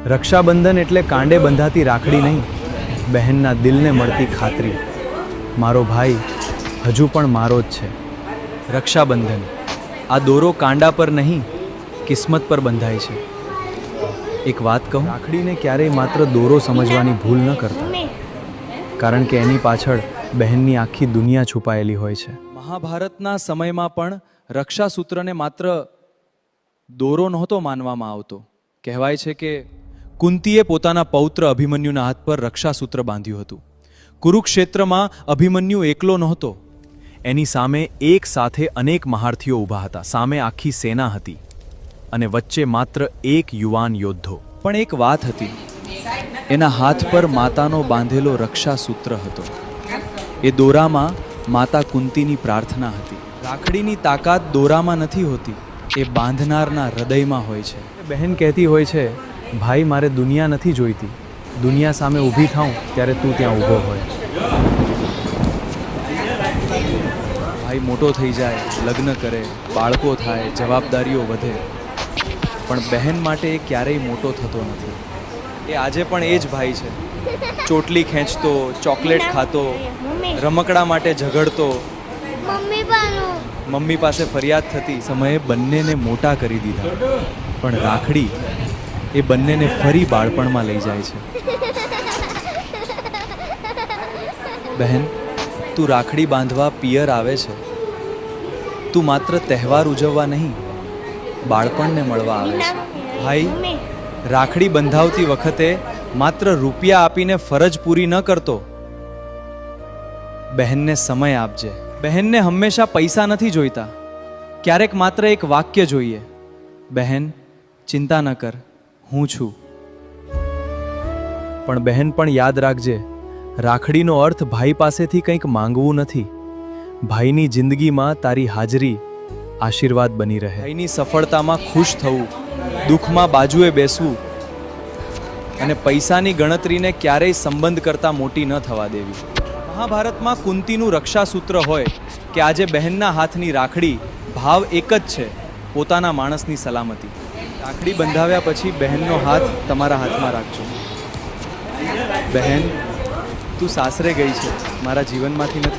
રક્ષાબંધન એટલે કાંડે બંધાતી રાખડી નહીં, બહેનના દિલને મળતી ખાતરી. મારો ભાઈ હજુ પણ મારો જ છે. રક્ષાબંધન, આ દોરો કાંડા પર નહીં, કિસ્મત પર બંધાય છે. એક વાત કહું, રાખડીને ક્યારેય માત્ર દોરો સમજવાની ભૂલ ન કરતા, કારણ કે એની પાછળ બહેનની આખી દુનિયા છુપાયેલી હોય છે. મહાભારતના સમયમાં પણ રક્ષાસૂત્રને માત્ર દોરો નહોતો માનવામાં આવતો. કહેવાય છે કે કુંતીએ પોતાના પૌત્ર અભિમન્યુના હાથ પર રક્ષાસૂત્ર બાંધ્યું હતું. કુરુક્ષેત્રમાં અભિમન્યુ એકલો નહોતો, એની સામે એક સાથે અનેક મહારથીઓ ઊભા હતા. સામે આખી સેના હતી અને વચ્ચે માત્ર એક યુવાન યોદ્ધો. પણ એક વાત હતી, એના હાથ પર માતાનો બાંધેલો રક્ષાસૂત્ર હતો. એ દોરામાં માતા કુંતીની પ્રાર્થના હતી. રાખડીની તાકાત દોરામાં નથી હોતી, એ બાંધનારના હૃદયમાં હોય છે. બહેન કહેતી હોય છે, ભાઈ મારે દુનિયા નથી જોઈતી, દુનિયા સામે ઊભી થાઉં ત્યારે તું ત્યાં ઊભો હોય. ભાઈ મોટો થઈ જાય, લગ્ન કરે, બાળકો થાય, જવાબદારીઓ વધે, પણ બહેન માટે એ ક્યારેય મોટો થતો નથી. એ આજે પણ એ જ ભાઈ છે. ચોટલી ખેંચતો, ચોકલેટ ખાતો, રમકડા માટે ઝઘડતો, મમ્મી પાસે ફરિયાદ થતી. સમયે બંનેને મોટા કરી દીધા, પણ રાખડી એ બંનેને ફરી બાળપણમાં લઈ જાય છે. બહેન, તું રાખડી બાંધવા પિયર આવે છે, તું માત્ર તહેવાર ઉજવવા નહીં, બાળપણને મળવા આવે છે. ભાઈ, રાખડી બંધાવતી વખતે માત્ર રૂપિયા આપીને ફરજ પૂરી ન કરતો, બહેનને સમય આપજે. બહેનને હંમેશા પૈસા નથી જોઈતા, ક્યારેક માત્ર એક વાક્ય જોઈએ, બહેન ચિંતા ન કર, હું છું. પણ બહેન પણ યાદ રાખજે, રાખડીનો અર્થ ભાઈ પાસેથી કંઈક માંગવું નથી. ભાઈની જિંદગીમાં તારી હાજરી આશીર્વાદ બની રહે. ભાઈની સફળતામાં ખુશ થવું, દુઃખમાં બાજુએ બેસવું અને પૈસાની ગણતરીને ક્યારેય સંબંધ કરતાં મોટી ન થવા દેવી. મહાભારતમાં કુંતીનું રક્ષાસૂત્ર હોય કે આજે બહેનના હાથની રાખડી, ભાવ એક જ છે, પોતાના માણસની સલામતી. રાખડી બંધાવ્યા પછી બહેનનો હાથ તમારા હાથમાં રાખજો. બહેન, તું સાસરે ગઈ છે, મારા જીવનમાંથી નથી.